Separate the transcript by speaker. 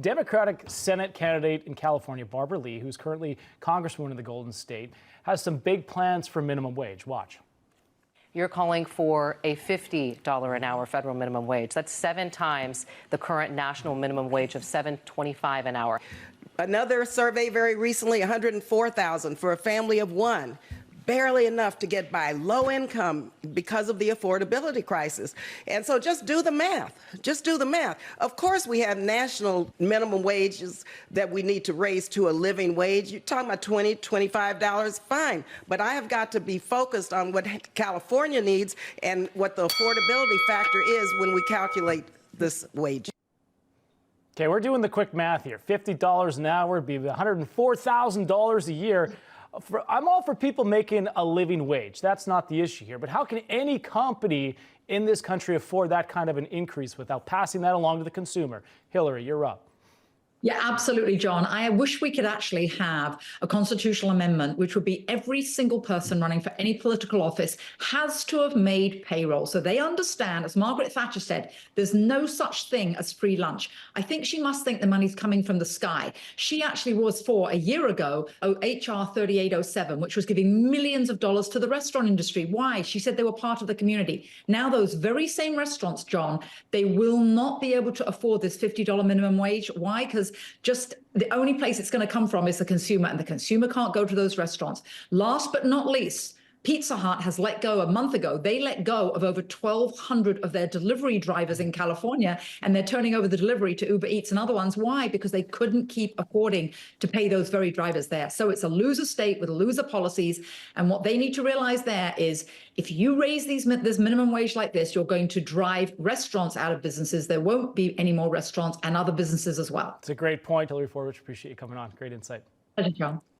Speaker 1: Democratic Senate candidate in California, Barbara Lee, who's currently Congresswoman in the Golden State, has some big plans for minimum wage. Watch.
Speaker 2: You're calling for a $50 an hour federal minimum wage. That's 7 times the current national minimum wage of $7.25 an hour.
Speaker 3: Another survey very recently, 104,000 for a family of one. Barely enough to get by, low income because of the affordability crisis. And so just do the math. Just do the math. Of course, we have national minimum wages that we need to raise to a living wage. You're talking about $20, $25, fine. But I have got to be focused on what California needs and what the affordability factor is when we calculate this wage.
Speaker 1: Okay, we're doing the quick math here. $50 an hour would be $104,000 a year. I'm all for people making a living wage. That's not the issue here. But how can any company in this country afford that kind of an increase without passing that along to the consumer? Hillary, you're up.
Speaker 4: Yeah, absolutely, John. I wish we could actually have a constitutional amendment, which would be every single person running for any political office has to have made payroll. So they understand, as Margaret Thatcher said, there's no such thing as free lunch. I think she must think the money's coming from the sky. She actually was for, a year ago, HR 3807, which was giving millions of dollars to the restaurant industry. Why? She said they were part of the community. Now those very same restaurants, John, they will not be able to afford this $50 minimum wage. Why? Because just the only place it's going to come from is the consumer, and the consumer can't go to those restaurants. Last but not least, Pizza Hut has let go a month ago. They let go of over 1,200 of their delivery drivers in California, and they're turning over the delivery to Uber Eats and other ones. Why? Because they couldn't keep affording to pay those very drivers there. So it's a loser state with loser policies. And what they need to realize there is if you raise this minimum wage like this, you're going to drive restaurants out of businesses. There won't be any more restaurants and other businesses as well.
Speaker 1: It's a great point, Hillary Forwich. Appreciate you coming on. Great insight.
Speaker 4: Pleasure, John.